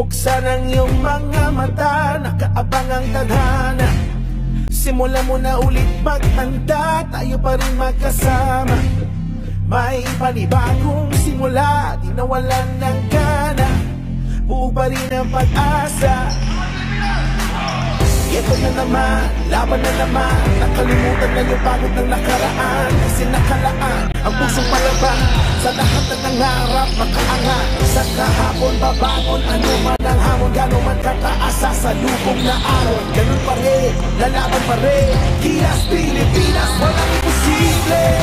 Buksan ang iyong mga mata, nakaabang ang tadhana. Simulan mo na ulit maghanda, tayo pa rin magkasama. May panibagong simula, di nawalan ng gana. Buo pa rin ang pag-asa. Ito na naman, laban na naman. Nakalimutan na yung pagod ng nakaraan. Kasi nakalaan ang pusong palaban. Sa lahat ng nangarap, makaangat. Sa kahapon, babangon. Ano man ang hamon, gano'n man kataas. Sa lubong na araw, ganun pa rin, lalaban pa rin. Gilas Pilipinas, walang imposible.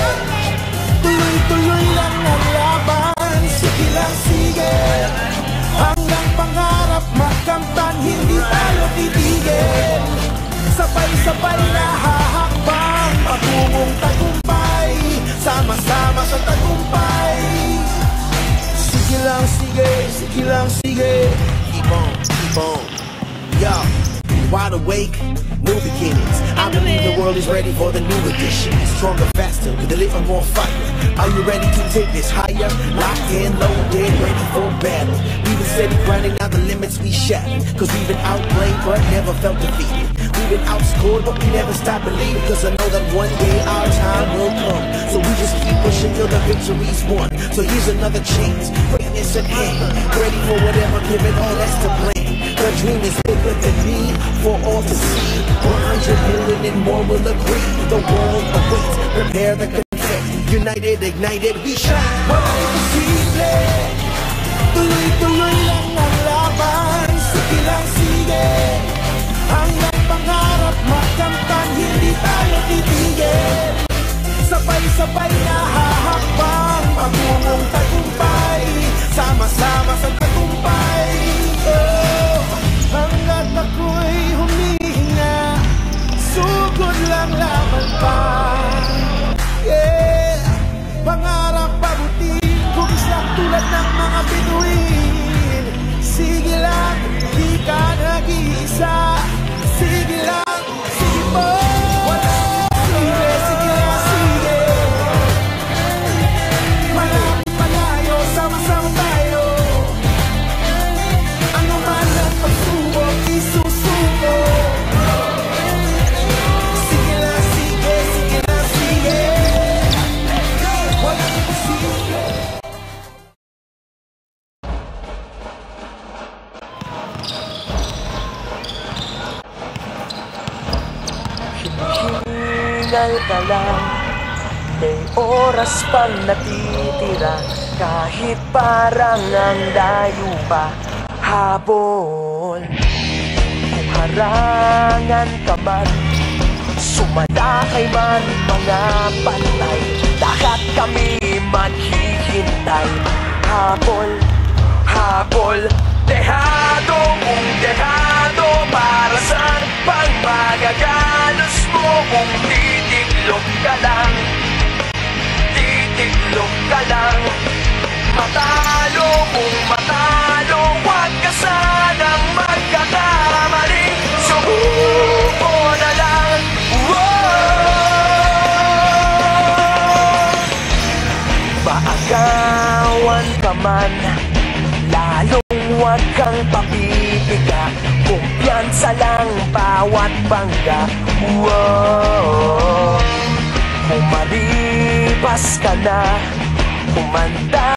Tuloy-tuloy lang ang laban. Sige lang, sige. Hanggang pangarap makamtan, hindi tayo titigil. Sabay-sabay na hahakbang patungong tagumpay. Sama-sama sa tagumpay. Sige lang, sige, sige lang, sige. Keep on, yo, wide awake, new beginnings. I believe the world is ready for the new edition. Stronger, faster, with a little more fire. Are you ready to take this higher? Locked in, loaded, ready for battle. We've been steady grinding out the limits we shattered. Cause we've been outplayed but never felt defeated. We've been outscored but we never stop believing. Cause I know that one day our time will come. So we just keep pushing till the victory's won. So here's another chance, greatness at hand. Ready for whatever, give it all, that's the plan. The dream is bigger than me, for all to see. 100 million and more will agree. The world awaits, prepare the confetti. United, ignited, we shine. Walang imposible. Tuloy-tuloy lang ang laban. Sige lang, sige. Hanggang pangarap makamtan, hindi tayo titigil. Sabay-sabay na hahakbang patungong tagumpay. Sama-sama sa tagumpay. Oh, hanggat ako'y humihinga, sugod lang laban pa. Yeah, pangarap pabutin, kugis lang tulad ng mga bituin. Sige lang, di ka nag-iisa. Sige lang, sige po. Sige, sige lang, sige. Malapit malayo, sama-sama tayo. Ano man ang pagsubok, isusuko. Sige lang, sige, sige lang, sige. Walang imposible. Hinihingal ka lang, may oras pang natitira. Kahit parang ang layo pa, habol. Kung harangan ka man, sumalakay man mga pantay, lahat kami maghihintay. Habol, habol, dehado kung dehado. Para saan pang magagalos mo kung titiklop ka lang? Titiklop ka lang. Matalo kung matalo, huwag ka sanang magkakamali. Subuko na lang. Maagawan ka man, lalong huwag kang papipiga. Kumpiyansa lang bawat bangga. Kung maripas ka na, kumanda